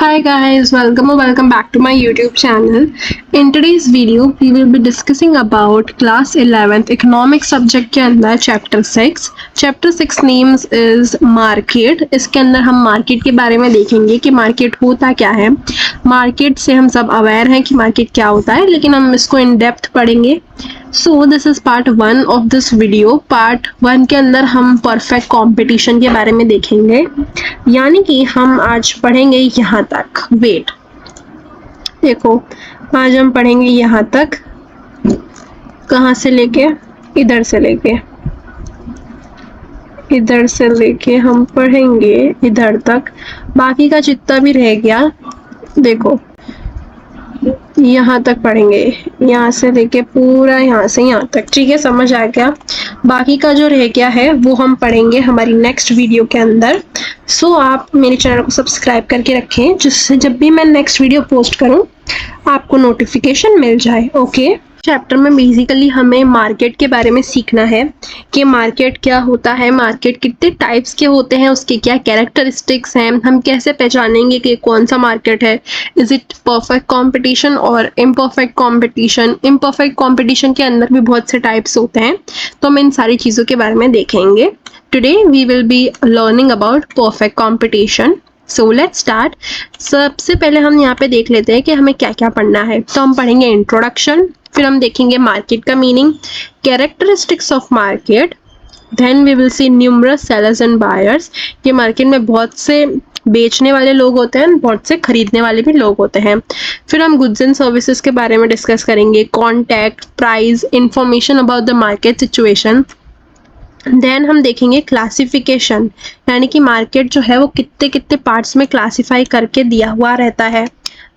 Hi guys, welcome back to my YouTube channel. In today's video, we will be discussing about class 11th economics subject के अंदर chapter 6. Chapter 6 names is market. इसके अंदर हम market के बारे में देखेंगे कि market होता क्या है. Market से हम सब aware हैं कि market क्या होता है, लेकिन हम इसको in depth पढ़ेंगे. So this is part 1 of this video. Part 1 के अंदर हम perfect competition के बारे में देखेंगे, यानी कि हम आज पढ़ेंगे यहाँ तक. वेट, देखो आज हम पढ़ेंगे यहाँ तक. कहाँ से लेके? इधर से लेके हम पढ़ेंगे इधर तक. बाकी का जितना भी रह गया देखो यहाँ तक पढ़ेंगे, यहाँ से लेके पूरा यहाँ से यहाँ तक. ठीक है, समझ आ गया. बाकी का जो रह गया है वो हम पढ़ेंगे हमारी नेक्स्ट वीडियो के अंदर. सो आप मेरे चैनल को सब्सक्राइब करके रखें, जिससे जब भी मैं नेक्स्ट वीडियो पोस्ट करूं आपको नोटिफिकेशन मिल जाए. ओके. चैप्टर में बेसिकली हमें मार्केट के बारे में सीखना है कि मार्केट क्या होता है, मार्केट कितने टाइप्स के होते हैं, उसके क्या कैरेक्टरिस्टिक्स हैं, हम कैसे पहचानेंगे कि कौन सा मार्केट है. इज इट परफेक्ट कंपटीशन और इम्परफेक्ट कंपटीशन. इम्परफेक्ट कंपटीशन के अंदर भी बहुत से टाइप्स होते हैं, तो हम इन सारी चीज़ों के बारे में देखेंगे. Today we will be learning about perfect competition. So let's start. सबसे पहले हम यहाँ पे देख लेते हैं कि हमें क्या क्या पढ़ना है. तो हम पढ़ेंगे इंट्रोडक्शन, फिर हम देखेंगे मार्केट का meaning, characteristics of market, then we will see numerous sellers and buyers. ये मार्केट में बहुत से बेचने वाले लोग होते हैं, बहुत से खरीदने वाले भी लोग होते हैं. फिर हम गुड्स एंड सर्विसेज के बारे में डिस्कस करेंगे, contact, price, information about the market situation. Then हम देखेंगे क्लासिफिकेशन, यानी कि मार्केट जो है वो कितने कितने पार्ट्स में क्लासिफाई करके दिया हुआ रहता है.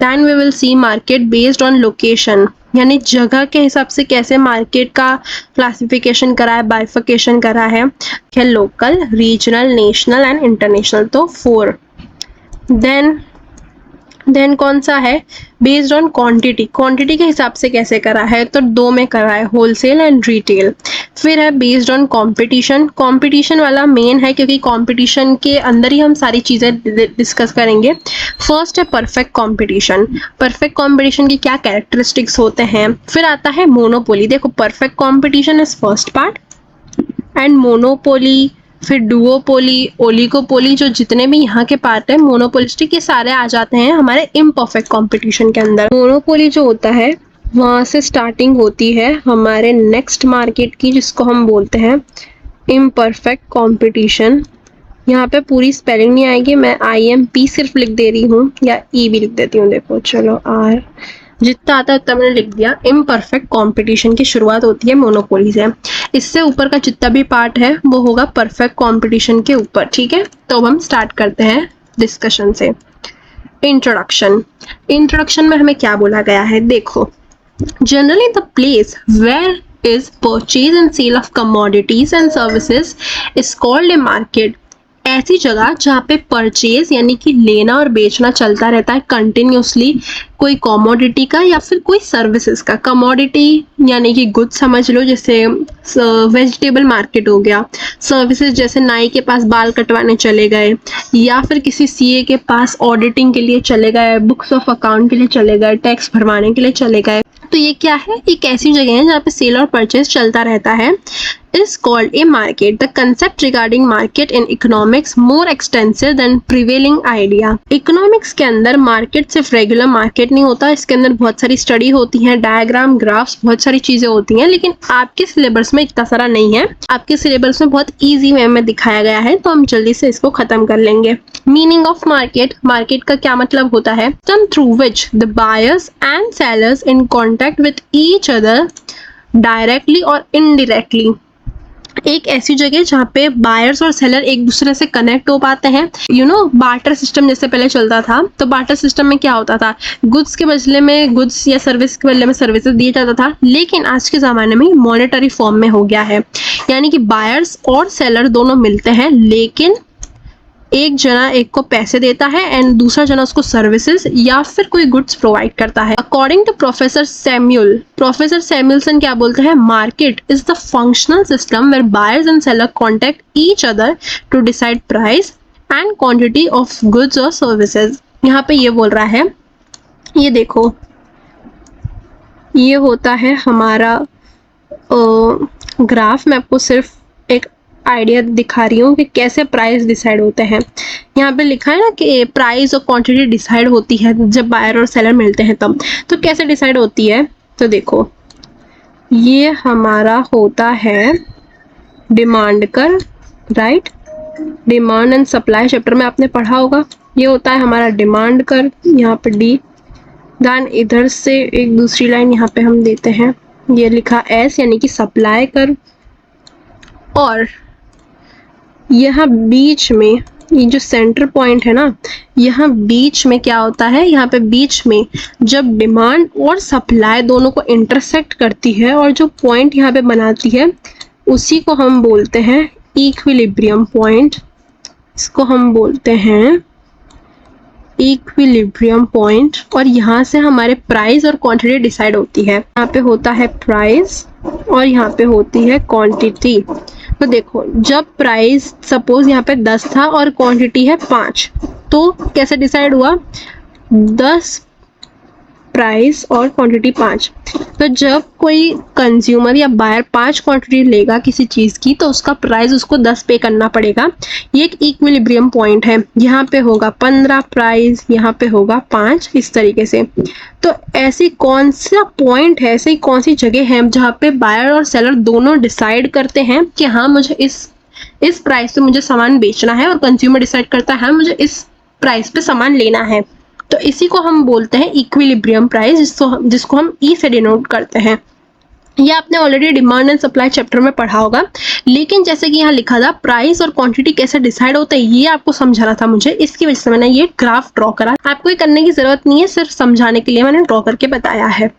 Then we will see market based on location, यानी जगह के हिसाब से कैसे मार्केट का क्लासिफिकेशन करा है, बाइफिकेशन करा है. Local, regional, national and international, तो 4. देन कौन सा है बेस्ड ऑन क्वांटिटी, क्वांटिटी के हिसाब से कैसे करा है, तो 2 में करा है, होलसेल एंड रिटेल. फिर है बेस्ड ऑन कंपटीशन. कंपटीशन वाला मेन है क्योंकि कंपटीशन के अंदर ही हम सारी चीज़ें डिस्कस करेंगे. फर्स्ट है परफेक्ट कंपटीशन. परफेक्ट कंपटीशन की क्या कैरेक्टरिस्टिक्स होते हैं. फिर आता है मोनोपोली. देखो perfect competition is first part and monopoly, फिर डुओपोली, ओलिगोपोली, जो जितने भी यहाँ के पार्ट है मोनोपोलिस्टिक, ये सारे आ जाते हैं हमारे इम्परफेक्ट कंपटीशन के अंदर. मोनोपोली जो होता है वहाँ से स्टार्टिंग होती है हमारे नेक्स्ट मार्केट की, जिसको हम बोलते हैं इम्परफेक्ट कंपटीशन. यहाँ पे पूरी स्पेलिंग नहीं आएगी, मैं IMP सिर्फ लिख दे रही हूँ या E भी लिख देती हूँ. देखो चलो R जितना आता है उतना मैंने लिख दिया. इम्परफेक्ट कंपटीशन की शुरुआत होती है मोनोपोली से. इससे ऊपर का जितना भी पार्ट है वो होगा परफेक्ट कंपटीशन के ऊपर. ठीक है, तो अब हम स्टार्ट करते हैं डिस्कशन से. इंट्रोडक्शन में हमें क्या बोला गया है. देखो, generally the place where is purchase and sale of commodities and services is called a market. ऐसी जगह जहाँ पे परचेज यानी कि लेना और बेचना चलता रहता है कंटिन्यूसली, कोई कमोडिटी का या फिर कोई सर्विसेज का. कमोडिटी यानी कि गुड्स समझ लो, जैसे वेजिटेबल मार्केट हो गया. सर्विसेज जैसे नाई के पास बाल कटवाने चले गए, या फिर किसी CA के पास ऑडिटिंग के लिए चले गए, बुक्स ऑफ अकाउंट के लिए चले गए, टैक्स भरवाने के लिए चले गए. तो ये क्या है, एक ऐसी जगह है जहाँ पे सेल और परचेज चलता रहता है. is called a market. The concept regarding market in economics more extensive than prevailing idea. Economics के अंदर market सिर्फ regular market नहीं होता, इसके अंदर बहुत सारी स्टडी होती है, डायग्राम, ग्राफ्स, बहुत सारी चीजें होती हैं. लेकिन आपके सिलेबस में इतना सारा नहीं है, आपके सिलेबस में बहुत ईजी वे में दिखाया गया है, तो हम जल्दी से इसको खत्म कर लेंगे. मीनिंग ऑफ मार्केट, मार्केट का क्या मतलब होता है. System through which the buyers and sellers in contact with each other directly और indirectly. एक ऐसी जगह जहाँ पे बायर्स और सेलर एक दूसरे से कनेक्ट हो पाते हैं. बार्टर सिस्टम जैसे पहले चलता था, तो बार्टर सिस्टम में क्या होता था, गुड्स के बदले में गुड्स या सर्विस के बदले में सर्विसेज दिया जाता था. लेकिन आज के ज़माने में मॉनेटरी फॉर्म में हो गया है, यानी कि बायर्स और सेलर दोनों मिलते हैं, लेकिन एक जना एक को पैसे देता है एंड दूसरा जना उसको सर्विसेज या फिर कोई गुड्स प्रोवाइड करता है. अकॉर्डिंग टू प्रोफेसर सैमुअल्सन क्या बोलते हैं, market is the functional system where buyers and seller contact each other to decide price and quantity of goods और सर्विसेज. यहाँ पे ये बोल रहा है, ये देखो, ये होता है हमारा ग्राफ। मैं आपको सिर्फ एक आइडिया दिखा रही हूँ कि कैसे प्राइस डिसाइड होते हैं। यहाँ पे लिखा है ना कि प्राइस और क्वांटिटी डिसाइड होती है जब बायर और सेलर मिलते हैं तब। तो कैसे डिसाइड होती है, तो देखो ये हमारा होता है डिमांड कर, right. Demand and supply chapter में आपने पढ़ा होगा। ये होता है हमारा डिमांड कर, यहाँ पे डी। देन इधर से एक दूसरी लाइन यहाँ पे हम देते हैं, ये लिखा एस यानी कि सप्लाई कर। और यहाँ बीच में ये जो सेंटर पॉइंट है ना, यहाँ बीच में क्या होता है, यहाँ पे बीच में जब डिमांड और सप्लाई दोनों को इंटरसेक्ट करती है और जो पॉइंट यहाँ पे बनाती है उसी को हम बोलते हैं इक्विलिब्रियम पॉइंट। इसको हम बोलते हैं इक्विलिब्रियम पॉइंट। और यहाँ से हमारे प्राइस और क्वांटिटी डिसाइड होती है। यहाँ पे होता है प्राइस और यहाँ पे होती है क्वांटिटी। तो देखो जब प्राइस सपोज यहाँ पे 10 था और क्वांटिटी है 5, तो कैसे डिसाइड हुआ, 10 प्राइस और क्वांटिटी 5। तो जब कोई कंज्यूमर या बायर 5 क्वांटिटी लेगा किसी चीज़ की तो उसका प्राइस उसको 10 पे करना पड़ेगा। ये एक इक्विलिब्रियम पॉइंट है। यहाँ पे होगा 15 प्राइस, यहाँ पे होगा 5, इस तरीके से। तो ऐसी कौन सा पॉइंट है, ऐसी कौन सी जगह है जहाँ पे बायर और सेलर दोनों डिसाइड करते हैं कि हाँ मुझे इस प्राइस पे मुझे सामान बेचना है, और कंज्यूमर डिसाइड करता है मुझे इस प्राइस पे सामान लेना है। तो इसी को हम बोलते हैं इक्विलिब्रियम प्राइस, जिसको हम ई से डिनोट करते हैं। ये आपने already demand and supply chapter में पढ़ा होगा, लेकिन जैसे कि यहाँ लिखा था प्राइस और क्वांटिटी कैसे डिसाइड होते हैं ये आपको समझाना था मुझे, इसकी वजह से मैंने ये ग्राफ ड्रॉ करा। आपको ये करने की जरूरत नहीं है, सिर्फ समझाने के लिए मैंने ड्रॉ करके बताया है।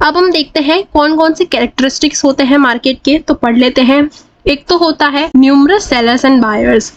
अब हम देखते हैं कौन कौन से कैरेक्टरिस्टिक्स होते हैं मार्केट के, तो पढ़ लेते हैं। एक तो होता है numerous sellers and buyers.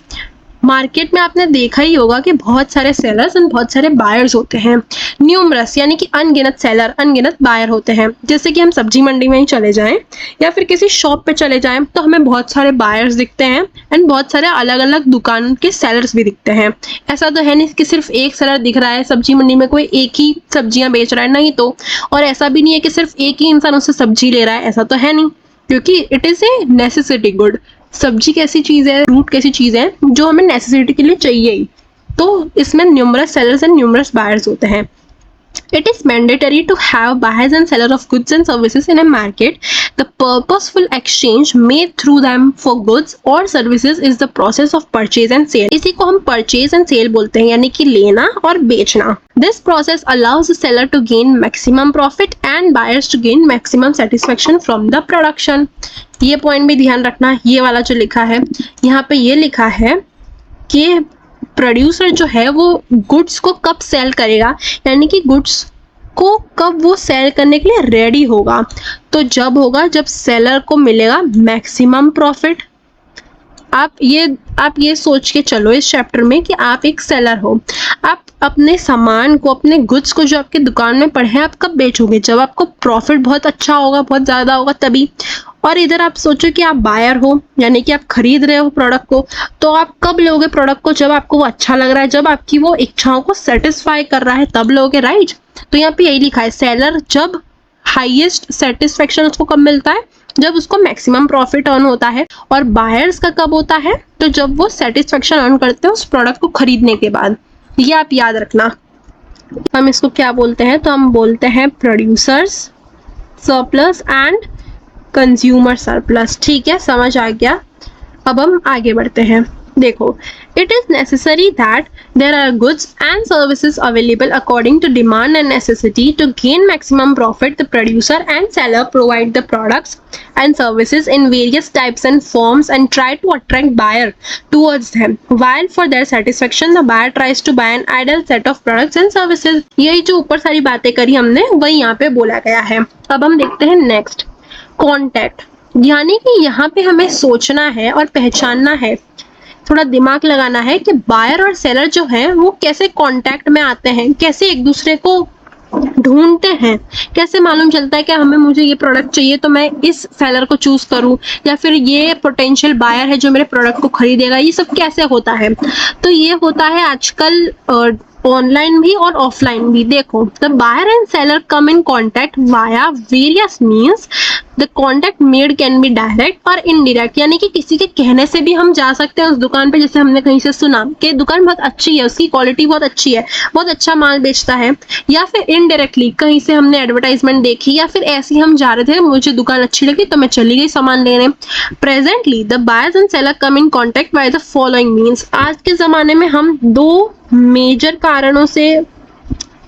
Market में आपने देखा ही होगा कि बहुत सारे सेलर्स एंड बहुत सारे बायर्स होते हैं। न्यूमरस यानी कि अनगिनत सेलर, अनगिनत बायर होते हैं। जैसे कि हम सब्जी मंडी में ही चले जाएं या फिर किसी शॉप पे चले जाएं तो हमें बहुत सारे बायर्स दिखते हैं एंड बहुत सारे अलग अलग दुकान के सेलर्स भी दिखते हैं। ऐसा तो है नहीं कि सिर्फ एक सेलर दिख रहा है सब्जी मंडी में, कोई एक ही सब्जियां बेच रहा है, नहीं तो। और ऐसा भी नहीं है कि सिर्फ एक ही इंसान उससे सब्जी ले रहा है, ऐसा तो है नहीं, क्योंकि it is a necessity good. सब्जी कैसी चीज है, फ्रूट कैसी चीज है जो हमें नेसेसिटी के लिए चाहिए ही। तो इसमें numerous sellers and numerous buyers होते हैं। It is mandatory to have buyers and sellers of goods and services in a market. The purposeful exchange made through them for goods or services is the process of purchase and sale. इसी को हम purchase and sale बोलते हैं, यानी कि लेना और बेचना। This process allows the seller to gain maximum profit and buyers to gain maximum satisfaction from the production. ये पॉइंट भी ध्यान रखना, ये वाला जो लिखा है यहाँ पे, ये लिखा है कि प्रोड्यूसर जो है वो गुड्स को कब सेल करेगा, यानी कि गुड्स को कब वो सेल करने के लिए रेडी होगा। तो जब होगा जब सेलर को मिलेगा मैक्सिमम प्रॉफिट। आप ये सोच के चलो इस चैप्टर में कि आप एक सेलर हो, आप अपने सामान को, अपने गुड्स को जो आपके दुकान में पड़े हैं आप कब बेचोगे, जब आपको प्रॉफिट बहुत अच्छा होगा, बहुत ज़्यादा होगा तभी। और इधर आप सोचो कि आप बायर हो, यानी कि आप खरीद रहे हो प्रोडक्ट को, तो आप कब लोगे प्रोडक्ट को, जब आपको वो अच्छा लग रहा है, जब आपकी वो इच्छाओं को सेटिस्फाई कर रहा है तब लोगे, राइट। तो यहाँ पे यही लिखा है, सेलर जब हाईएस्ट सेटिस्फेक्शन उसको कब मिलता है, जब उसको मैक्सिमम प्रॉफिट अर्न होता है। और बायर्स का कब होता है, तो जब वो सेटिस्फेक्शन अर्न करते हैं उस प्रोडक्ट को खरीदने के बाद। ये आप याद रखना। हम इसको क्या बोलते हैं, तो हम बोलते हैं producers surplus and consumer surplus. ठीक है, समझ आ गया। अब हम आगे बढ़ते हैं। देखो, it is necessary that there are goods and services available according to demand and necessity. To gain maximum profit, the producer and seller provide the products and services in various types and forms and try to attract buyer towards them. While for their satisfaction, the buyer tries to buy an ideal set of products and services. यही जो ऊपर सारी बातें करी हमने वही यहाँ पे बोला गया है। अब हम देखते हैं नेक्स्ट, कॉन्टैक्ट। यानी कि यहाँ पे हमें सोचना है और पहचानना है, थोड़ा दिमाग लगाना है कि बायर और सेलर जो हैं वो कैसे कांटेक्ट में आते हैं, कैसे एक दूसरे को ढूंढते हैं, कैसे मालूम चलता है कि हमें मुझे ये प्रोडक्ट चाहिए तो मैं इस सेलर को चूज करूं, या फिर ये पोटेंशियल बायर है जो मेरे प्रोडक्ट को खरीदेगा। ये सब कैसे होता है, तो ये होता है आजकल ऑनलाइन भी और ऑफलाइन भी। देखो, the buyer and seller come in contact via various means. The contact made can be direct और इनडायरेक्ट, यानी कि किसी के कहने से भी हम जा सकते हैं उस दुकान पे, जैसे हमने कहीं से सुना कि दुकान बहुत अच्छी है, उसकी क्वालिटी बहुत अच्छी है, बहुत अच्छा माल बेचता है, या फिर इनडायरेक्टली कहीं से हमने एडवर्टाइजमेंट देखी, या फिर ऐसे ही हम जा रहे थे, मुझे दुकान अच्छी लगी तो मैं चली गई सामान लेने। Presently the buyers and seller come in contact by the following means. आज के जमाने में हम दो मेजर कारणों से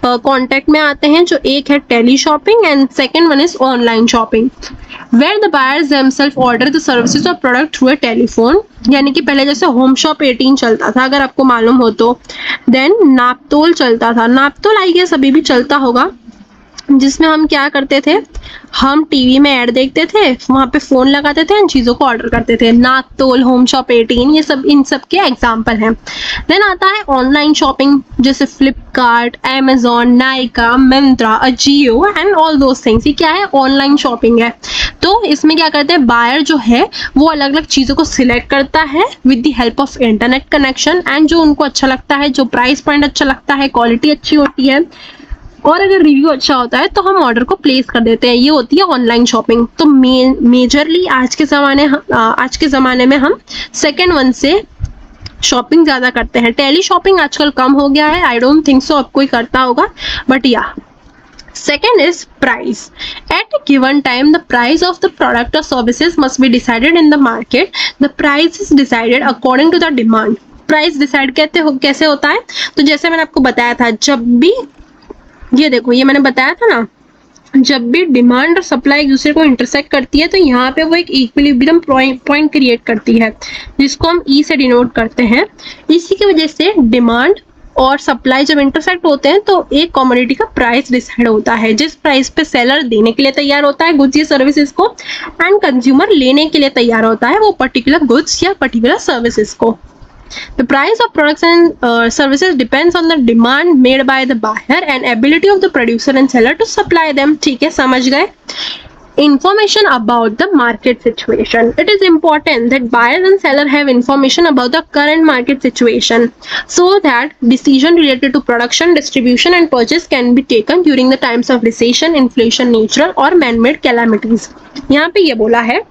कांटेक्ट में आते हैं, जो एक है teleshopping and second one is online shopping, where the buyers themselves order the services और प्रोडक्ट थ्रू अ टेलीफोन। यानी कि पहले जैसे होम शॉप 18 चलता था, अगर आपको मालूम हो तो, देन नापतोल चलता था, नापतोल आई गेस अभी भी चलता होगा, जिसमें हम क्या करते थे, हम टीवी में ऐड देखते थे, वहां पे फोन लगाते थे, इन चीजों को ऑर्डर करते थे। नापतोल, होम शॉप 18, ये सब इन सब के एग्जाम्पल हैं। देन आता है ऑनलाइन शॉपिंग, जैसे Flipkart, Amazon, Nykaa, Myntra, Ajio and all those things. ये क्या है, ऑनलाइन शॉपिंग है। तो इसमें क्या करते हैं, बायर जो है वो अलग अलग चीजों को सिलेक्ट करता है with the help of internet connection, and जो उनको अच्छा लगता है, जो प्राइस पॉइंट अच्छा लगता है, क्वालिटी अच्छी होती है, और अगर रिव्यू अच्छा होता है तो हम ऑर्डर को प्लेस कर देते हैं। ये होती है ऑनलाइन शॉपिंग। तो मेजरली आज के ज़माने में हम सेकेंड वन से शॉपिंग ज़्यादा करते हैं। टेली शॉपिंग आजकल कम हो गया है, आई डोंट थिंक सो अब कोई करता होगा, बट या। Second is price. At a given time, the price of the product or services must be decided in the market. The price is decided according to the demand. Price decide कैसे होता है, तो जैसे मैंने आपको बताया था, जब भी ये देखो, ये मैंने बताया था ना, जब भी डिमांड और सप्लाई एक दूसरे को इंटरसेक्ट करती है तो यहाँ पे वो एक इक्विलिब्रियम पॉइंट क्रिएट करती है, जिसको हम ई से डिनोट करते हैं। इसी की वजह से डिमांड और सप्लाई जब इंटरसेक्ट होते हैं तो एक कमोडिटी का प्राइस डिसाइड होता है, जिस प्राइस पे सेलर देने के लिए तैयार होता है गुड्स या सर्विसेज को, एंड कंज्यूमर लेने के लिए तैयार होता है वो पर्टिकुलर गुड्स या पर्टिकुलर सर्विसेज को। The price of products and services depends on the demand made by the buyer and ability of the producer and seller to supply them. ठीक है, समझ गए? Information about the market situation. It is important that buyers and seller have information about the current market situation so that decision related to production, distribution and purchase can be taken during the times of recession, inflation, natural or man-made calamities. यहाँ पे ये बोला है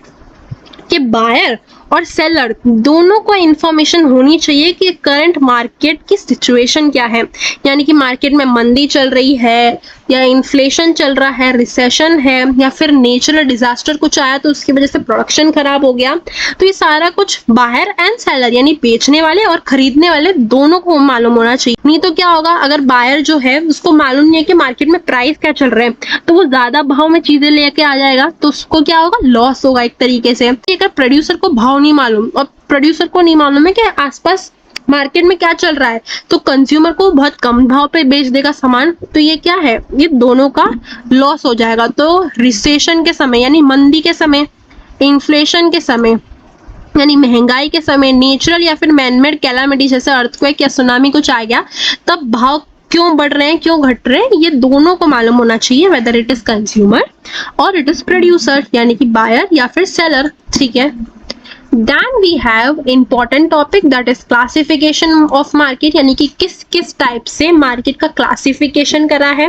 कि buyer और seller दोनों को information होनी चाहिए कि करंट मार्केट की सिचुएशन क्या है, यानी कि मार्केट में मंदी चल रही है या इन्फ्लेशन चल रहा है, रिसेशन है, या फिर नेचुरल डिजास्टर कुछ आया तो उसकी वजह से प्रोडक्शन खराब हो गया। तो ये सारा कुछ बायर एंड सेलर यानी बेचने वाले और खरीदने वाले दोनों को मालूम होना चाहिए। नहीं तो क्या होगा, अगर बायर जो है उसको मालूम नहीं है कि मार्केट में प्राइस क्या चल रहे हैं तो वो ज्यादा भाव में चीजें लेके आ जाएगा, तो उसको क्या होगा, लॉस होगा एक तरीके से। अगर प्रोड्यूसर को भाव नहीं मालूम और प्रोड्यूसर को नहीं मालूम है कि आसपास मार्केट में क्या चल रहा है, तो कंज्यूमर को बहुत कम भाव पे बेच देगा सामान, तो ये क्या है, ये दोनों का लॉस हो जाएगा। तो रिसेशन के समय यानी मंदी के समय, इन्फ्लेशन के समय यानी महंगाई के समय, नेचुरल या फिर मैनमेड कैलामिटी जैसे अर्थक्वेक या सुनामी कुछ आ गया, तब भाव क्यों बढ़ रहे हैं, क्यों घट रहे हैं, ये दोनों को मालूम होना चाहिए, वेदर इट इज कंज्यूमर और इट इज प्रोड्यूसर यानी कि बायर या फिर सेलर। ठीक है, Then we have important topic that is classification of market, यानी कि किस किस टाइप से मार्केट का क्लासिफिकेशन करा है,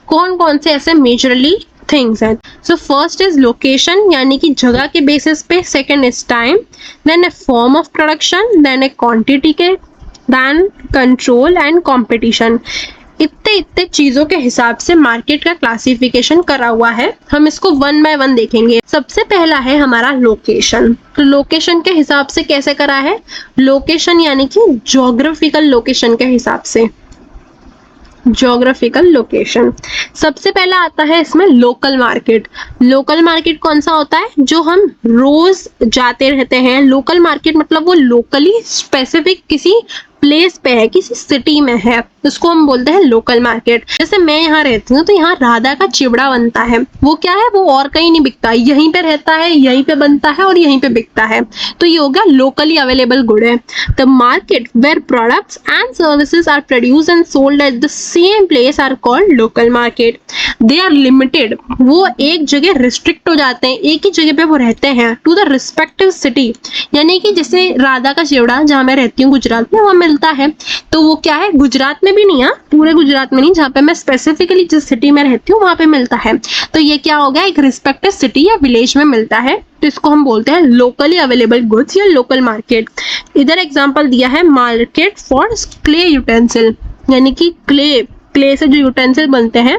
कौन कौन से ऐसे मेजरली थिंग्स हैं। सो फर्स्ट इज लोकेशन यानी कि जगह के बेसिस पे, second is time, then a form of production, then a quantity के, देन कंट्रोल एंड कंपटीशन। इतने चीजों के हिसाब से मार्केट का क्लासिफिकेशन करा हुआ है। हम इसको वन बाय वन देखेंगे। सबसे पहला है हमारा लोकेशन। तो लोकेशन के हिसाब से कैसे करा है, लोकेशन यानी कि ज्योग्राफिकल लोकेशन के हिसाब से, ज्योग्राफिकल लोकेशन। सबसे पहला आता है इसमें लोकल मार्केट। लोकल मार्केट कौन सा होता है, जो हम रोज जाते रहते हैं। लोकल मार्केट मतलब वो लोकली स्पेसिफिक किसी प्लेस पे है, किसी सिटी में है, उसको हम बोलते हैं लोकल मार्केट। जैसे मैं यहाँ रहती हूँ तो यहाँ राधा का चिवड़ा बनता है, वो क्या है, वो और कहीं नहीं बिकता, यहीं पे रहता है, यहीं पे बनता है और यहीं पे बिकता है, तो ये हो गया लोकली अवेलेबल गुड है। The market where products and services are produce and sold at the same place are called local market. They are limited, वो एक जगह रिस्ट्रिक्ट हो जाते हैं, एक ही जगह पे वो रहते हैं, टू द रिस्पेक्टिव सिटी। यानी कि जैसे राधा का चिवड़ा जहाँ मैं रहती हूँ गुजरात में, वहाँ मैं मिलता है, तो वो क्या है, गुजरात में भी नहीं है, पूरे गुजरात में नहीं, जहाँ पे मैं स्पेसिफिकली जिस सिटी में रहती हूँ वहाँ पे मिलता है। तो ये क्या हो गया, एक रिस्पेक्टिव सिटी या विलेज में मिलता है, तो इसको हम बोलते हैं लोकली अवेलेबल गुड्स या लोकल मार्केट। इधर एग्जांपल दिया है मार्केट फॉर क्ले यूटेंसिल, यानी कि क्ले से जो यूटेंसिल बनते हैं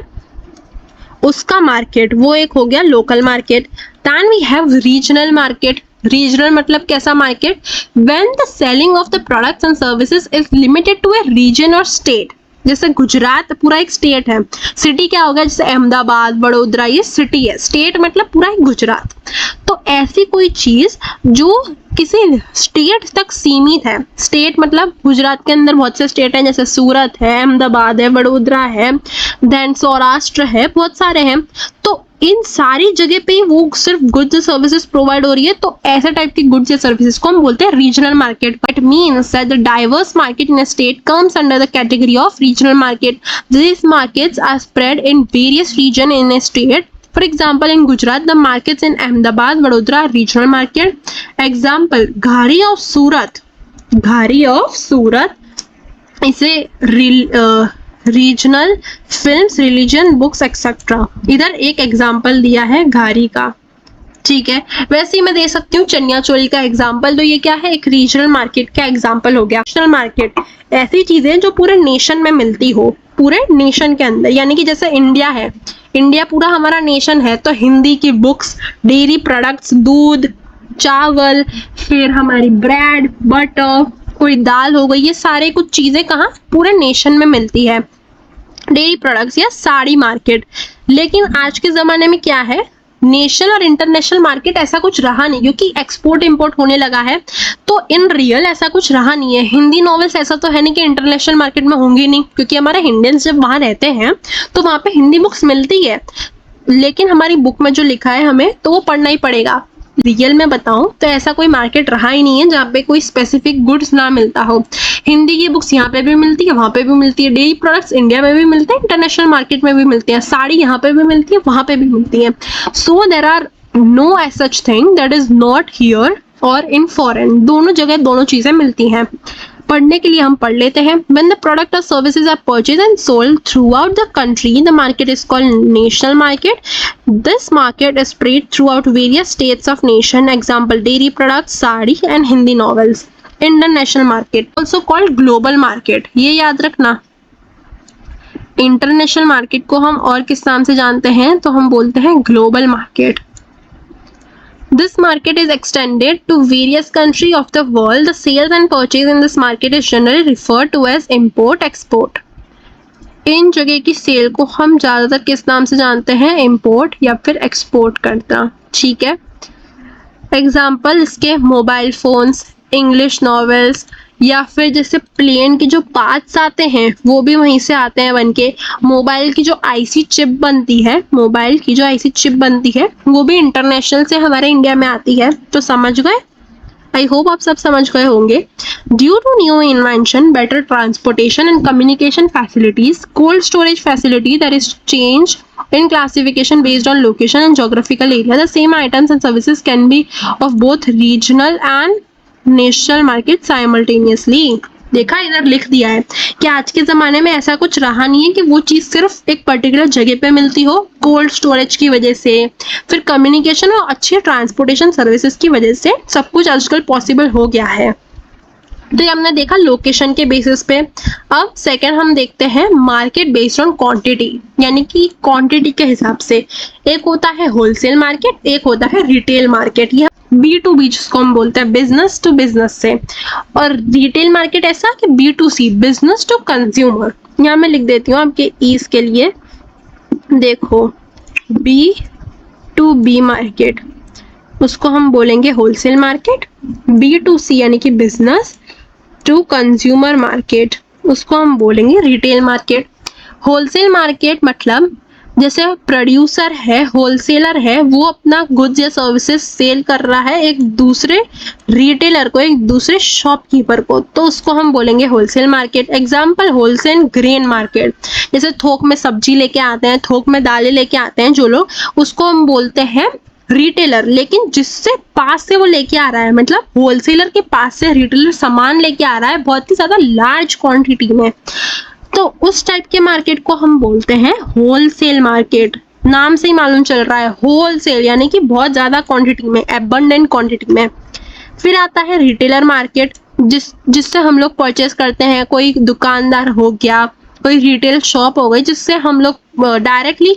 उसका मार्केट, वो एक हो गया local market. Then we have regional market. Regional मतलब कैसा market, when the selling of the products and services is limited to a region और स्टेट। जैसे गुजरात पूरा एक स्टेट है, सिटी क्या होगा, जैसे अहमदाबाद, वडोदरा, ये सिटी है, स्टेट मतलब पूरा एक गुजरात। तो ऐसी कोई चीज जो किसी स्टेट तक सीमित है, स्टेट मतलब गुजरात के अंदर बहुत से स्टेट हैं, जैसे सूरत है, अहमदाबाद है, वडोदरा है, देन सौराष्ट्र है, बहुत सारे हैं। तो इन सारी जगह पे वो सिर्फ गुड्स सर्विसेज प्रोवाइड हो रही है, तो ऐसे टाइप की गुड्स या सर्विसेज को हम बोलते हैं regional market. It means that the diverse market in a state comes under the category of regional market. These markets are spread in various regions in a state. For example, in Gujarat, the markets in Ahmedabad, Vadodara are regional market. Example, Ghari of Surat. Ghari of Surat is a regional films, religion, books etcetera. इधर एक example दिया है घारी का, ठीक है। वैसे ही मैं दे सकती हूँ चनिया चोली का एग्जाम्पल, तो ये क्या है, एक रीजनल मार्केट का एग्जाम्पल हो गया। नेशनल मार्केट ऐसी चीजें जो पूरे नेशन में मिलती हो, पूरे नेशन के अंदर, यानी कि जैसे इंडिया है, इंडिया पूरा हमारा नेशन है, तो हिंदी की बुक्स, डेयरी प्रोडक्ट्स, दूध, चावल, फिर हमारी ब्रेड, बटर, कोई दाल हो गई, ये सारे कुछ चीजें कहाँ, पूरे नेशन में मिलती है, डेयरी प्रोडक्ट्स या साड़ी मार्केट। लेकिन आज के जमाने में क्या है, नेशनल और इंटरनेशनल मार्केट ऐसा कुछ रहा नहीं, क्योंकि एक्सपोर्ट इंपोर्ट होने लगा है, तो इन रियल ऐसा कुछ रहा नहीं है। हिंदी नॉवेल्स ऐसा तो है नहीं कि इंटरनेशनल मार्केट में होंगी नहीं, क्योंकि हमारे इंडियंस जब वहाँ रहते हैं तो वहाँ पे हिंदी बुक्स मिलती है, लेकिन हमारी बुक में जो लिखा है हमें तो वो पढ़ना ही पड़ेगा। रियल में बताऊं तो ऐसा कोई मार्केट रहा ही नहीं है जहाँ पे कोई स्पेसिफिक गुड्स ना मिलता हो। हिंदी की बुक्स यहाँ पे भी मिलती है, वहाँ पे भी मिलती है, डेयरी प्रोडक्ट्स इंडिया में भी मिलते हैं, इंटरनेशनल मार्केट में भी मिलती है, साड़ी यहाँ पे भी मिलती है, वहाँ पे भी मिलती है। So there are no as such thing that is not here और इन फॉरेन, दोनों जगह दोनों चीजें मिलती हैं। पढ़ने के लिए हम पढ़ लेते हैं। When the product or services are purchased and sold throughout the country, the market is called national market. This market is spread throughout various states of nation. Example, dairy products, sari and Hindi novels. International market, also called global market. ये याद रखना। International market को हम और किस नाम से जानते हैं, तो हम बोलते हैं global market. This market is extended to various countries of the world. The sales and purchase in this market is generally referred to as import-export. इन जगह की सेल को हम ज़्यादातर किस नाम से जानते हैं, इम्पोर्ट या फिर एक्सपोर्ट करना, ठीक है। एग्जाम्पल इसके मोबाइल फोन्स, इंग्लिश नॉवेल्स, या फिर जैसे प्लेन के जो पार्ट्स आते हैं वो भी वहीं से आते हैं बन के। मोबाइल की जो आईसी चिप बनती है, मोबाइल की जो आईसी चिप बनती है वो भी इंटरनेशनल से हमारे इंडिया में आती है। तो समझ गए, आई होप आप सब समझ गए होंगे। Due to new invention, better transportation and communication facilities, cold storage facility that is change in classification based on location and geographical area, the same items and services can be of both regional and national market simultaneously. देखा, इधर लिख दिया है कि आज के ज़माने में ऐसा कुछ रहा नहीं है कि वो चीज़ सिर्फ एक पर्टिकुलर जगह पे मिलती हो। कोल्ड स्टोरेज की वजह से, फिर कम्युनिकेशन और अच्छी ट्रांसपोर्टेशन सर्विसेज की वजह से सब कुछ आजकल पॉसिबल हो गया है। तो ये हमने देखा लोकेशन के बेसिस पे। अब सेकंड हम देखते हैं मार्केट बेस्ड ऑन क्वांटिटी, यानी कि क्वांटिटी के हिसाब से। एक होता है होलसेल मार्केट, एक होता है रिटेल मार्केट। यह B2B जिसको हम बोलते हैं, बिजनेस टू बिजनेस से। और रिटेल मार्केट ऐसा कि B2C, बिजनेस टू कंज्यूमर। यहाँ मैं लिख देती हूँ आपके ईज के लिए, देखो B2B मार्केट, उसको हम बोलेंगे होलसेल मार्केट। B2C यानी कि बिजनेस टू कंज्यूमर मार्केट, उसको हम बोलेंगे रिटेल मार्केट। होलसेल मार्केट मतलब जैसे प्रोड्यूसर है, होलसेलर है, वो अपना गुड्स या सर्विसेज सेल कर रहा है एक दूसरे रिटेलर को, एक दूसरे शॉपकीपर को, तो उसको हम बोलेंगे wholesale market. Example, wholesale grain market, जैसे थोक में सब्जी लेके आते हैं, थोक में दालें लेके आते हैं जो लोग, उसको हम बोलते हैं रिटेलर, लेकिन जिससे पास से वो लेके आ रहा है, मतलब होलसेलर के पास से रिटेलर सामान लेके आ रहा है बहुत ही ज्यादा लार्ज क्वांटिटी में, तो उस टाइप के मार्केट को हम बोलते हैं होलसेल मार्केट। नाम से ही मालूम चल रहा है होलसेल, यानी कि बहुत ज्यादा क्वांटिटी में, एबंडेंट क्वांटिटी में। फिर आता है रिटेलर मार्केट, जिससे हम लोग परचेस करते हैं, कोई दुकानदार हो गया, कोई रिटेल शॉप हो गई, जिससे हम लोग डायरेक्टली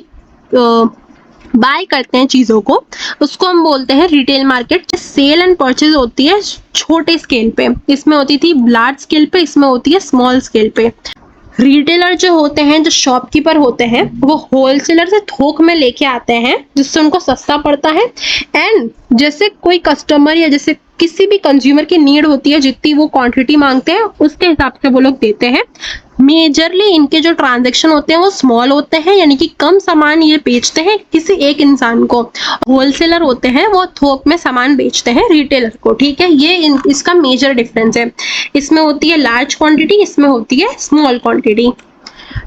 बाय करते हैं चीजों को, उसको हम बोलते हैं retail market. Sale and purchase होती है छोटे स्केल पे, इसमें होती थी लार्ज स्केल पे, इसमें होती है स्मॉल स्केल पे। रिटेलर जो होते हैं, जो शॉपकीपर होते हैं, वो होलसेलर से थोक में लेके आते हैं, जिससे उनको सस्ता पड़ता है। एंड जैसे कोई कस्टमर या जैसे किसी भी कंज्यूमर की नीड होती है, जितनी वो क्वांटिटी मांगते हैं उसके हिसाब से वो लोग देते हैं। मेजरली इनके जो ट्रांजैक्शन होते हैं वो स्मॉल होते हैं, यानी कि कम सामान ये बेचते हैं किसी एक इंसान को। होलसेलर होते हैं वो थोक में सामान बेचते हैं रिटेलर को, ठीक है। ये इसका मेजर डिफरेंस है। इसमें होती है लार्ज क्वांटिटी, इसमें होती है small quantity.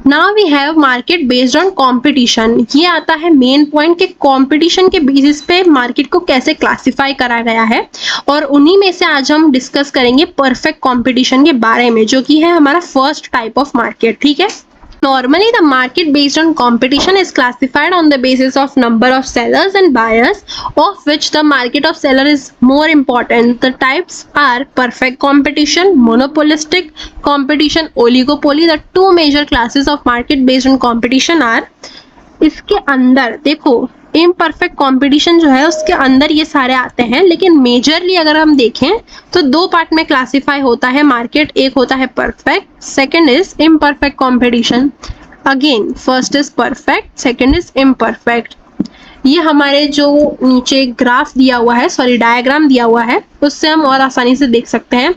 Now we have market based on competition. ये आता है मेन पॉइंट कि कंपटीशन के बेसिस पे मार्केट को कैसे क्लासिफाई करा गया है, और उन्हीं में से आज हम डिस्कस करेंगे परफेक्ट कंपटीशन के बारे में, जो कि है हमारा फर्स्ट टाइप ऑफ मार्केट, ठीक है। Normally, the market based on competition is classified on the basis of number of sellers and buyers, of which the market of seller is more important. The types are perfect competition, monopolistic competition, oligopoly. The two major classes of market based on competition are, इसके अंदर देखो imperfect competition जो है उसके अंदर ये सारे आते हैं, लेकिन मेजरली अगर हम देखें तो दो पार्ट में क्लासिफाई होता है मार्केट। एक होता है perfect, second is imperfect competition. Again first is perfect, second is imperfect. ये हमारे जो नीचे ग्राफ दिया हुआ है, सॉरी डायग्राम दिया हुआ है, उससे हम और आसानी से देख सकते हैं।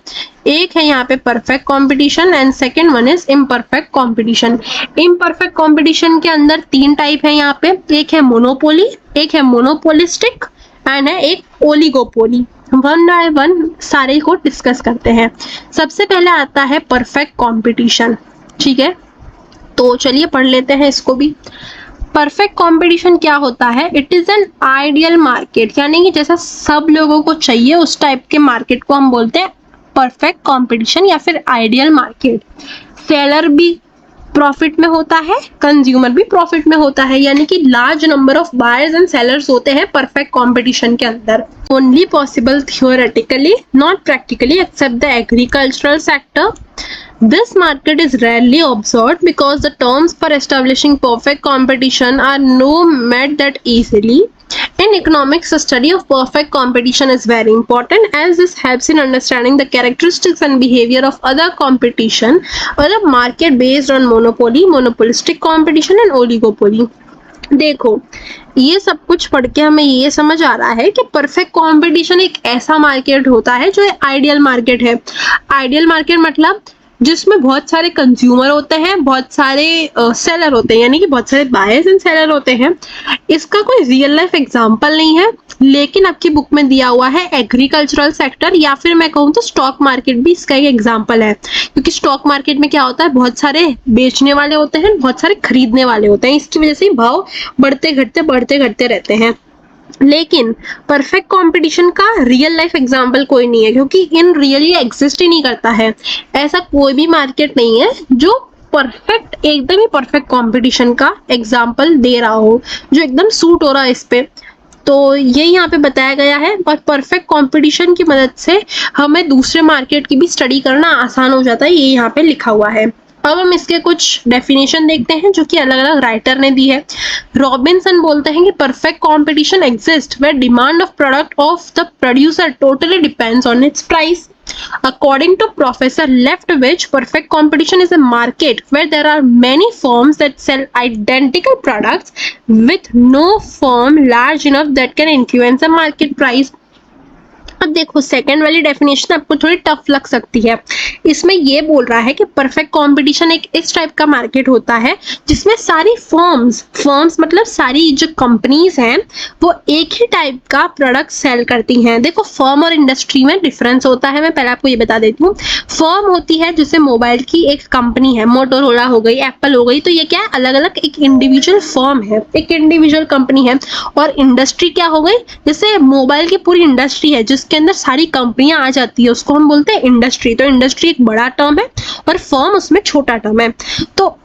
एक है यहाँ पे perfect competition and second one is imperfect competition. Imperfect competition के अंदर तीन टाइप है यहाँ पे, एक है मोनोपोली, एक है मोनोपोलिस्टिक एंड है एक ओलिगोपोली। वन बाय वन सारे को डिस्कस करते हैं। सबसे पहले आता है परफेक्ट कंपटीशन, ठीक है, तो चलिए पढ़ लेते हैं इसको भी। परफेक्ट कंपटीशन क्या होता है? It is an ideal market, यानी कि जैसा सब लोगों को चाहिए उस टाइप के मार्केट को हम बोलते हैं परफेक्ट कंपटीशन या फिर आइडियल मार्केट। सेलर भी प्रॉफिट में होता है, कंज्यूमर भी प्रॉफिट में होता है, यानी कि large number of buyers and sellers होते हैं परफेक्ट कंपटीशन के अंदर। Only possible theoretically, not practically, except the agricultural sector. This market is rarely observed because the terms for establishing perfect competition are not met that easily. In economics, the study of perfect competition is very important, as this helps in understanding the characteristics and behavior of other competition or the market based on monopoly, monopolistic competition and oligopoly. देखो ये सब कुछ पढ़ के हमें ये समझ आ रहा है कि परफेक्ट कंपटीशन एक ऐसा मार्केट होता है जो आइडियल मार्केट है। आइडियल मार्केट मतलब जिसमें बहुत सारे कंज्यूमर होते हैं, बहुत सारे सेलर होते हैं, यानी कि बहुत सारे बायर्स एंड सेलर होते हैं। इसका कोई रियल लाइफ एग्जांपल नहीं है, लेकिन आपकी बुक में दिया हुआ है एग्रीकल्चरल सेक्टर, या फिर मैं कहूँ तो स्टॉक मार्केट भी इसका एक एग्जांपल है। क्योंकि स्टॉक मार्केट में क्या होता है, बहुत सारे बेचने वाले होते हैं, बहुत सारे खरीदने वाले होते हैं, इसकी वजह से भाव बढ़ते घटते रहते हैं। लेकिन परफेक्ट कंपटीशन का रियल लाइफ एग्जांपल कोई नहीं है, क्योंकि इन रियली एग्जिस्ट ही नहीं करता है। ऐसा कोई भी मार्केट नहीं है जो परफेक्ट, एकदम ही परफेक्ट कंपटीशन का एग्जांपल दे रहा हो, जो एकदम सूट हो रहा है इस पे। तो ये यहाँ पे बताया गया है, और परफेक्ट कंपटीशन की मदद से हमें दूसरे मार्केट की भी स्टडी करना आसान हो जाता है, ये यहाँ पे लिखा हुआ है। अब हम इसके कुछ डेफिनेशन देखते हैं जो कि अलग अलग राइटर ने दी है। रॉबिन्सन बोलते हैं कि perfect competition exist where demand of product of the producer totally depends on its price. According to Professor Leftwich, perfect competition is a market where there are many firms that sell identical products with no firm large enough that can influence the market price. अब देखो second वाली definition आपको थोड़ी tough लग सकती है। इसमें ये बोल रहा है कि परफेक्ट कंपटीशन एक इस टाइप का मार्केट होता है जिसमें सारी फर्म्स मतलब सारी जो कंपनीज हैं वो एक ही टाइप का प्रोडक्ट सेल करती हैं। देखो फर्म और इंडस्ट्री में डिफरेंस होता है, मैं पहले आपको ये बता देती हूँ। फर्म होती है जैसे मोबाइल की एक कंपनी है, मोटोरोला हो गई, एप्पल हो गई, तो ये क्या है, अलग अलग एक इंडिविजुअल फर्म है, एक इंडिविजुअल कंपनी है। और इंडस्ट्री क्या हो गई, जैसे मोबाइल की पूरी इंडस्ट्री है जिसके अंदर सारी कंपनियां आ जाती है, उसको हम बोलते हैं इंडस्ट्री। तो इंडस्ट्री एक बड़ा टर्म है और फर्म उसमें छोटा टर्म है। तो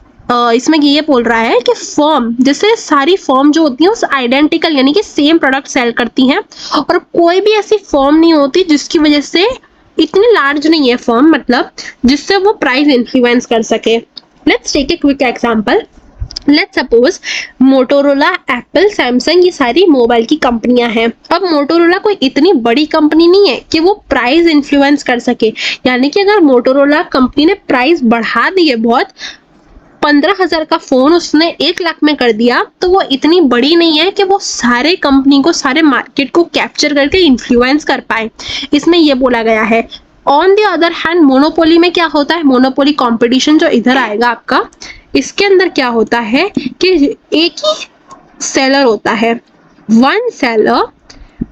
इसमें ये बोल रहा है कि फर्म जैसे सारी फर्म जो होती है उस आइडेंटिकल यानी कि सेम प्रोडक्ट सेल करती हैं, और कोई भी ऐसी फर्म नहीं होती जिसकी वजह से इतनी लार्ज नहीं है फर्म, मतलब जिससे वो प्राइस इन्फ्लुएंस कर सके। Let's take a quick example. Let's suppose Motorola, Apple, Samsung, ये सारी मोबाइल की कंपनियां हैं। अब मोटोरोला कोई इतनी बड़ी कंपनी नहीं है कि वो प्राइस इन्फ्लुएंस कर सके, यानी कि अगर मोटोरोला कंपनी ने प्राइस बढ़ा दी है बहुत, 15,000 का फोन उसने 1 लाख में कर दिया, तो वो इतनी बड़ी नहीं है कि वो सारे कंपनी को, सारे मार्केट को कैप्चर करके इन्फ्लुएंस कर पाए। इसमें ये बोला गया है। On the other hand monopoly में क्या होता है, मोनोपोली कंपटीशन जो इधर आएगा आपका, इसके अंदर क्या होता है कि एक ही सेलर होता है, वन सेलर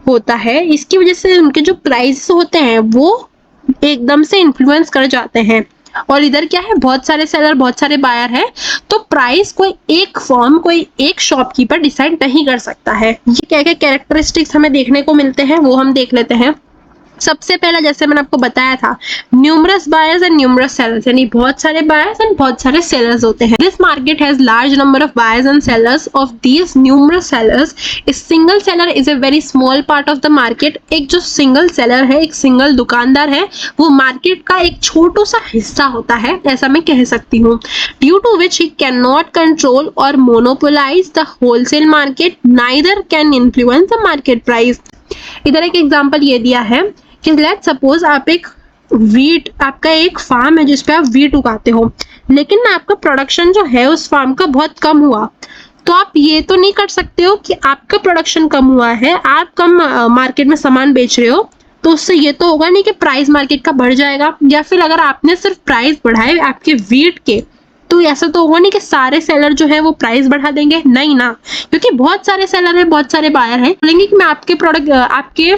होता है। इसकी वजह से उनके जो प्राइस होते हैं वो एकदम से इन्फ्लुएंस कर जाते हैं। और इधर क्या है, बहुत सारे सेलर, बहुत सारे बायर हैं, तो प्राइस कोई एक फर्म, कोई एक शॉपकीपर डिसाइड नहीं कर सकता है। ये क्या क्या कैरेक्टरिस्टिक्स हमें देखने को मिलते हैं वो हम देख लेते हैं। सबसे पहला, जैसे मैंने आपको बताया था, numerous buyers and numerous sellers, यानी बहुत सारे बायर्स एंड बहुत सारे सेलर्स होते हैं। This market has large number of buyers and sellers of these numerous sellers. Single seller is a very small part of the market. एक जो single seller है, एक सिंगल दुकानदार है, वो मार्केट का एक छोटा सा हिस्सा होता है, ऐसा मैं कह सकती हूँ। Due to which he can not control और monopolize the wholesale market, neither can influence the market price. इधर एक एग्जांपल ये दिया है कि लेट्स सपोज आप एक वीट, आपका एक फार्म है जिसपे आप वीट उगाते हो, लेकिन ना आपका प्रोडक्शन जो है उस फार्म का बहुत कम हुआ, तो आप ये तो नहीं कर सकते हो कि आपका प्रोडक्शन कम हुआ है, आप कम मार्केट में सामान बेच रहे हो, तो उससे ये तो होगा नहीं कि प्राइस मार्केट का बढ़ जाएगा। या फिर अगर आपने सिर्फ प्राइस बढ़ाए आपके वीट के, तो ऐसा तो होगा नहीं कि सारे सेलर जो है वो प्राइस बढ़ा देंगे, नहीं ना, क्योंकि बहुत सारे सेलर है, बहुत सारे बायर हैं, बोलेंगे कि मैं आपके प्रोडक्ट, आपके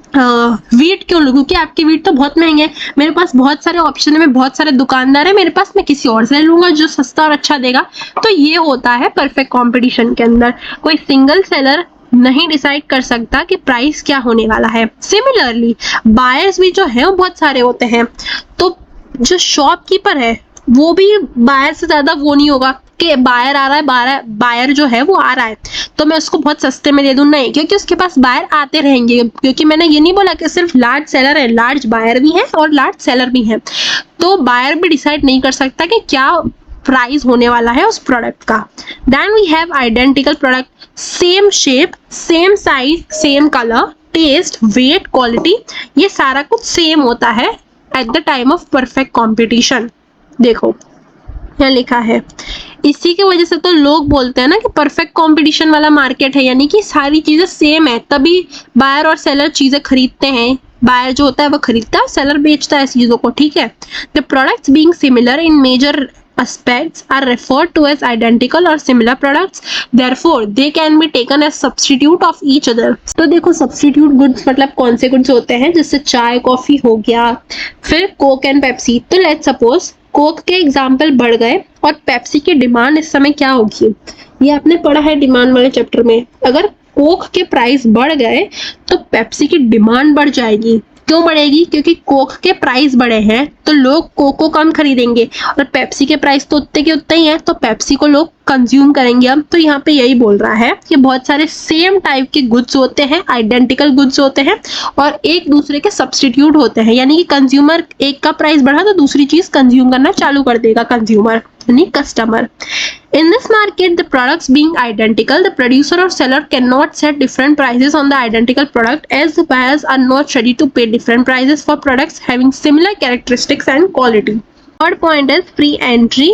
वीट क्यों लूं, क्योंकि आपके वीट तो बहुत महंगे हैं, मेरे पास बहुत सारे ऑप्शन है, मैं बहुत सारे दुकानदार है मेरे पास, मैं किसी और से लूंगा जो सस्ता और अच्छा देगा। तो ये होता है परफेक्ट कंपटीशन के अंदर, कोई सिंगल सेलर नहीं डिसाइड कर सकता कि प्राइस क्या होने वाला है। सिमिलरली बायर्स भी जो है वो बहुत सारे होते हैं, तो जो शॉपकीपर है वो भी बायर से ज्यादा वो नहीं होगा कि बायर आ रहा है, बायर जो है वो आ रहा है तो मैं उसको बहुत सस्ते में दे दूं, नहीं, क्योंकि उसके पास बायर आते रहेंगे। क्योंकि मैंने ये नहीं बोला कि सिर्फ लार्ज सेलर है, लार्ज बायर भी है और लार्ज सेलर भी है, तो बायर भी डिसाइड नहीं कर सकता कि क्या प्राइस होने वाला है उस प्रोडक्ट का। Then we have identical product, same shape, same size, same colour, taste, weight, quality, ये सारा कुछ सेम होता है at the time of perfect competition. देखो यहाँ लिखा है, इसी की वजह से तो लोग बोलते हैं ना कि परफेक्ट कंपटीशन वाला मार्केट है, यानी कि सारी चीजें सेम है, तभी बायर और सेलर चीजें खरीदते हैं। बायर जो होता है वो खरीदता है, सेलर बेचता है इस चीजों को, ठीक है। The products being similar in major aspects are referred to as identical or similar products, therefore they can be taken as substitute of each other। तो देखो substitute goods मतलब कौन से goods होते हैं, जैसे चाय, कॉफी हो गया, फिर कोक एंड पेप्सी। तो लेट्स सपोज कोक के एग्जाम्पल बढ़ गए और पेप्सी की डिमांड इस समय क्या होगी, ये आपने पढ़ा है डिमांड वाले चैप्टर में। अगर कोक के प्राइस बढ़ गए तो पेप्सी की डिमांड बढ़ जाएगी। क्यों बढ़ेगी, क्योंकि कोक के प्राइस बढ़े हैं तो लोग कोक को कम खरीदेंगे, और पेप्सी के प्राइस तो उतने के उतने ही हैं, तो पेप्सी को लोग कंज्यूम करेंगे। अब तो यहाँ पे यही बोल रहा है कि बहुत सारे सेम टाइप के गुड्स होते हैं, आइडेंटिकल गुड्स होते हैं, और एक दूसरे के सब्स्टिट्यूट होते हैं, यानी कि कंज्यूमर एक का प्राइस बढ़ा तो दूसरी चीज कंज्यूम करना चालू कर देगा कंज्यूमर, यानी customer. In this market, the products being identical, the producer or seller cannot set different prices on the identical product, as the buyers are not ready to pay different prices for products having similar characteristics and quality. Third point is free entry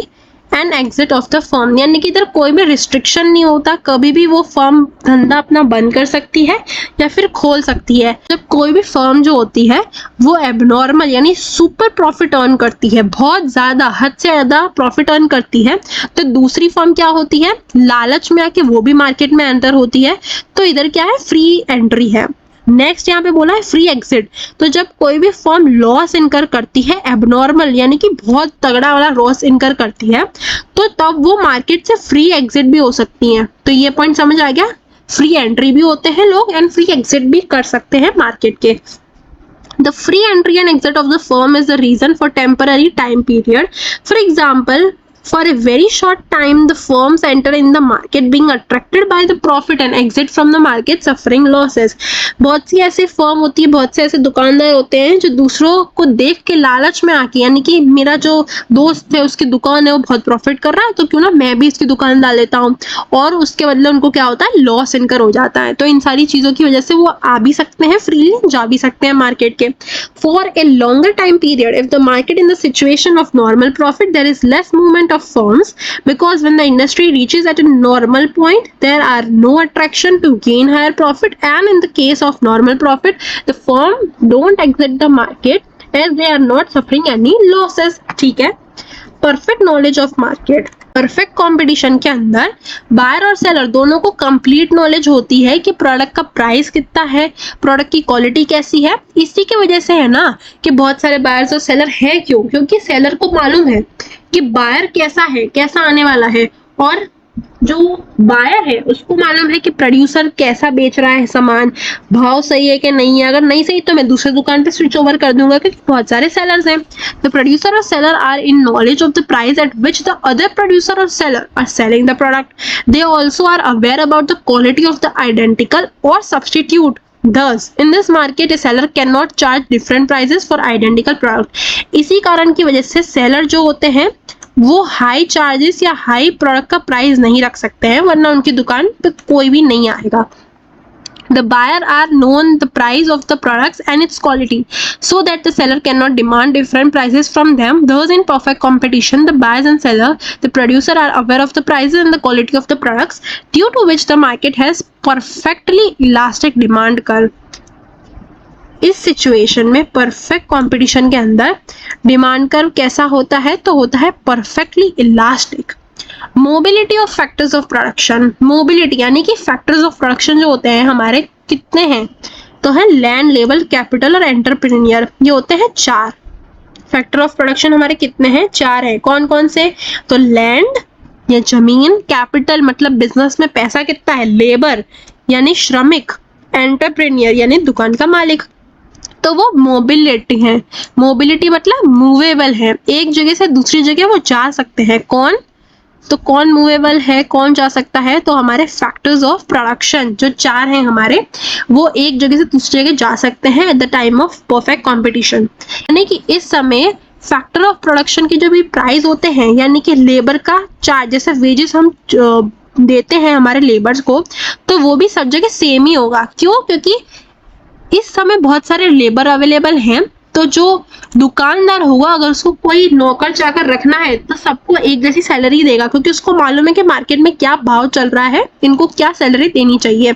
and exit of the firm, यानी कि इधर कोई भी restriction नहीं होता, कभी भी वो फर्म धंधा अपना बंद कर सकती है या फिर खोल सकती है। जब कोई भी फर्म जो होती है वो एबनॉर्मल यानी सुपर प्रॉफिट अर्न करती है, बहुत ज़्यादा हद से ज़्यादा प्रॉफिट अर्न करती है, तो दूसरी फर्म क्या होती है, लालच में आके वो भी मार्केट में एंटर होती है। तो इधर क्या है, फ्री एंट्री है। नेक्स्ट यहाँ पे बोला है फ्री एग्जिट, तो जब कोई भी फर्म लॉस इनकर करती है एबनॉर्मल यानी कि बहुत तगड़ा वाला लॉस इनकर करती है, तो तब वो मार्केट से फ्री एग्जिट भी हो सकती है। तो ये पॉइंट समझ आ गया, फ्री एंट्री भी होते हैं लोग एंड फ्री एग्जिट भी कर सकते हैं मार्केट के। The free entry and exit of the firm is the reason for temporary time period. For example, for a very short time, the firms enter in the market being attracted by the profit and exit from the market suffering losses. बहुत सी ऐसे firm होती है, बहुत से ऐसे दुकानदार होते हैं जो दूसरों को देख के लालच में आके, यानी कि मेरा जो दोस्त है उसकी दुकान है वो बहुत प्रॉफिट कर रहा है तो क्यों ना मैं भी इसकी दुकान डाल लेता हूँ, और उसके बदले उनको क्या होता है, लॉस इनकर हो जाता है। तो इन सारी चीज़ों की वजह से वो आ भी सकते हैं फ्रीली, जा भी सकते हैं मार्केट के। For a longer time period if the market in the situation of normal profit there is less movement of firms, because when the industry reaches at a normal point there are no attraction to gain higher profit, and in the case of normal profit the firm don't exit the market as they are not suffering any losses। ठीक है, perfect knowledge of market, perfect competition के अंदर buyer और seller दोनों को complete knowledge होती है कि प्रोडक्ट का प्राइस कितना है, प्रोडक्ट की क्वालिटी कैसी है। इसी की वजह से है ना कि बहुत सारे बायर्स और सेलर है, क्यों, क्योंकि सेलर को मालूम है कि बायर कैसा है, कैसा आने वाला है, और जो बायर है उसको मालूम है कि प्रोड्यूसर कैसा बेच रहा है सामान, भाव सही है कि नहीं है, अगर नहीं सही तो मैं दूसरे दुकान पे स्विच ओवर कर दूंगा, क्योंकि बहुत सारे सेलर्स हैं। द प्रोड्यूसर और seller are in knowledge of the price at which the other producer और seller are selling the product. They also are aware about the quality of the identical और substitute. Thus, in this market, a seller cannot charge different prices for identical product. इसी कारण की वजह से seller जो होते हैं वो हाई चार्जेस या हाई प्रोडक्ट का प्राइस नहीं रख सकते हैं, वरना उनकी दुकान पे कोई भी नहीं आएगा। The buyer are known the price of the products and its quality, so that the seller cannot demand different prices from them. Thus, in perfect competition, the buyers and seller, the producer are aware of the prices and the quality of the products, due to which the market has perfectly elastic demand curve. इस situation में perfect competition के अंदर demand curve कैसा होता है, तो होता है perfectly elastic. Mobility of factors of production, mobility यानी कि फैक्टर्स ऑफ प्रोडक्शन जो होते हैं हमारे कितने हैं, तो है लैंड, लेबर, कैपिटल और एंटरप्रेन्योर, ये होते हैं 4 फैक्टर ऑफ प्रोडक्शन। हमारे कितने हैं, 4 हैं। कौन कौन से, तो लैंड या जमीन, कैपिटल मतलब बिजनेस में पैसा कितना है, लेबर यानी श्रमिक, एंटरप्रेन्योर यानी दुकान का मालिक। तो वो मोबिलिटी है, मोबिलिटी मतलब मूवेबल है, एक जगह से दूसरी जगह वो जा सकते हैं। कौन, तो कौन मूवेबल है, कौन जा सकता है, तो हमारे फैक्टर्स ऑफ प्रोडक्शन जो 4 हैं हमारे, वो एक जगह से दूसरी जगह जा सकते हैं eight the time of perfect competition. यानी कि इस समय फैक्टर ऑफ प्रोडक्शन के जो भी प्राइस होते हैं, यानी कि लेबर का चार्ज, जैसे वेजेस हम देते हैं हमारे लेबर्स को, तो वो भी सब जगह सेम ही होगा। क्यों, क्योंकि इस समय बहुत सारे लेबर अवेलेबल हैं, तो जो दुकानदार होगा अगर उसको कोई नौकर चाकर रखना है तो सबको एक जैसी सैलरी देगा, क्योंकि उसको मालूम है कि मार्केट में क्या भाव चल रहा है, इनको क्या सैलरी देनी चाहिए।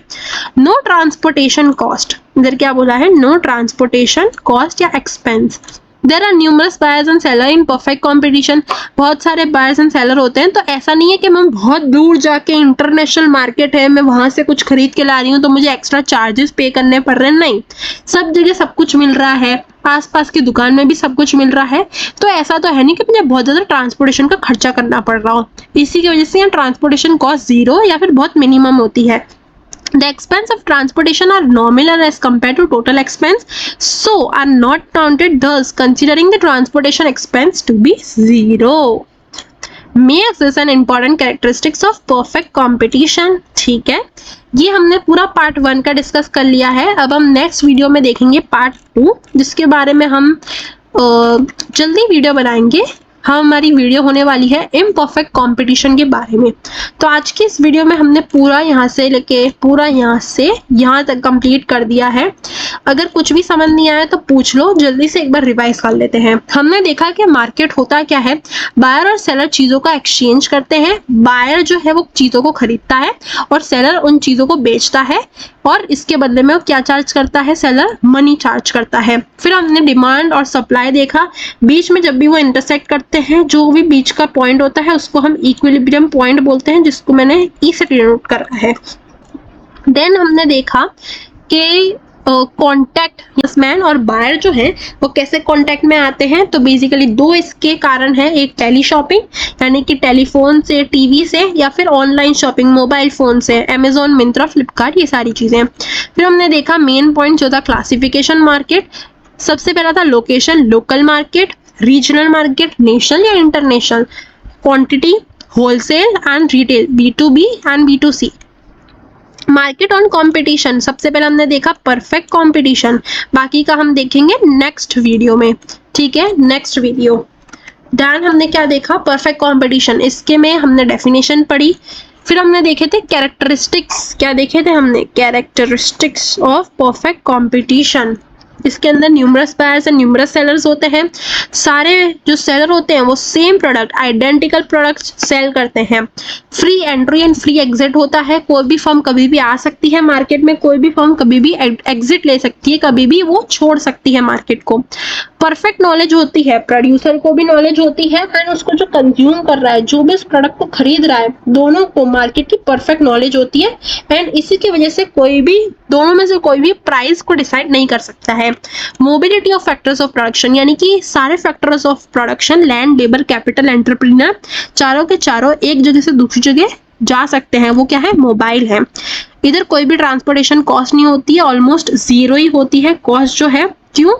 नो ट्रांसपोर्टेशन कॉस्ट, इधर क्या बोला है, नो ट्रांसपोर्टेशन कॉस्ट या expense. There are numerous buyers and seller in perfect competition, बहुत सारे बायर्स एंड सेलर होते हैं, तो ऐसा नहीं है कि मैं बहुत दूर जाके, इंटरनेशनल मार्केट है, मैं वहां से कुछ खरीद के ला रही हूँ तो मुझे एक्स्ट्रा चार्जेस पे करने पड़ रहे हैं, नहीं, सब जगह सब कुछ मिल रहा है, आसपास की दुकान में भी सब कुछ मिल रहा है। तो ऐसा तो है नहीं कि मुझे बहुत ज़्यादा ट्रांसपोर्टेशन का खर्चा करना पड़ रहा हो, इसी की वजह से यहाँ ट्रांसपोर्टेशन कॉस्ट 0 या फिर बहुत मिनिमम होती है। The expense of transportation are nominal as compared to total expense, so are not counted, thus considering the transportation expense to be 0. Makes this an important characteristics of perfect competition। ठीक है, ये हमने पूरा part 1 का discuss कर लिया है। अब हम नेक्स्ट वीडियो में देखेंगे पार्ट 2, जिसके बारे में हम जल्दी वीडियो बनाएंगे। हमारी वीडियो होने वाली है इम्परफेक्ट कंपटीशन के बारे में। तो आज की इस वीडियो में हमने पूरा यहाँ से लेके पूरा यहाँ से यहाँ तक कंप्लीट कर दिया है। अगर कुछ भी समझ नहीं आया तो पूछ लो, जल्दी से एक बार रिवाइज कर लेते हैं। हमने देखा कि मार्केट होता क्या है, बायर और सेलर चीजों का एक्सचेंज करते हैं। बायर जो है वो चीजों को खरीदता है और सेलर उन चीजों को बेचता है, और इसके बदले में वो क्या चार्ज करता है, सेलर मनी चार्ज करता है। फिर हमने डिमांड और सप्लाई देखा, बीच में जब भी वो इंटरसेक्ट करते हैं, जो भी बीच का पॉइंट होता है उसको हम इक्विलिब्रियम पॉइंट बोलते हैं, जिसको मैंने ई से डिनोट करा है। देन हमने देखा कि कॉन्टैक्ट मैन और बायर जो है वो कैसे कॉन्टैक्ट में आते हैं। तो बेसिकली दो इसके कारण है, एक टेली शॉपिंग यानी कि टेलीफोन से, टीवी से, या फिर ऑनलाइन शॉपिंग मोबाइल फोन से, अमेजोन, मिंत्रा, फ्लिपकार्ट, ये सारी चीजें। फिर हमने देखा मेन पॉइंट जो था क्लासिफिकेशन मार्केट। सबसे पहला था location, local market, regional market, national या international, quantity, wholesale and retail, B2B and B2C। Market on competition, सबसे पहले हमने देखा परफेक्ट कंपटीशन, बाकी का हम देखेंगे नेक्स्ट वीडियो में, ठीक है, नेक्स्ट वीडियो। देन हमने क्या देखा, परफेक्ट कंपटीशन, इसके में हमने डेफिनेशन पढ़ी। फिर हमने देखे थे कैरेक्टरिस्टिक्स, क्या देखे थे हमने, कैरेक्टरिस्टिक्स ऑफ परफेक्ट कंपटीशन। इसके अंदर numerous buyers and numerous sellers होते हैं। सारे जो सेलर होते हैं वो same product, identical products sell करते हैं। Free entry and free exit होता है, कोई भी फर्म कभी भी आ सकती है मार्केट में, कोई भी फर्म कभी भी एग्जिट ले सकती है, कभी भी वो छोड़ सकती है मार्केट को। परफेक्ट नॉलेज होती है, प्रोड्यूसर को भी नॉलेज होती है एंड उसको जो कंज्यूम कर रहा है, जो भी इस प्रोडक्ट को खरीद रहा है, दोनों को मार्केट की परफेक्ट नॉलेज होती है। एंड इसी की वजह से कोई भी, दोनों में से कोई भी प्राइस को डिसाइड नहीं कर सकता है। Mobility of factors of production, यानी कि सारे factors of production, land, labour, capital, entrepreneur, चारों के चारों एक जगह से दूसरी जगह जा सकते हैं, वो क्या है, मोबाइल है। इधर कोई भी ट्रांसपोर्टेशन कॉस्ट नहीं होती है, ऑलमोस्ट जीरो ही होती है कॉस्ट जो है। क्यों?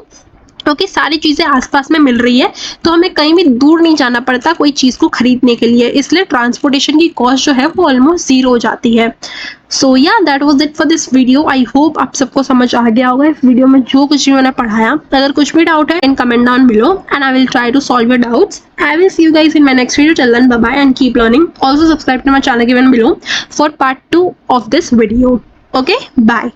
क्योंकि सारी चीजें आसपास में मिल रही है, तो हमें कहीं भी दूर नहीं जाना पड़ता कोई चीज को खरीदने के लिए, इसलिए ट्रांसपोर्टेशन की कॉस्ट जो है वो ऑलमोस्ट जीरो हो जाती है। सो या that was it for this video. I hope आप सबको समझ आ गया होगा इस वीडियो में जो कुछ भी मैंने पढ़ाया। अगर कुछ भी डाउट है, comment down below and I will try to solve your doubts. I will see you guys in my next video. Till then, bye bye and keep learning. Also subscribe to my channel given below for part 2 of this video. Okay, bye.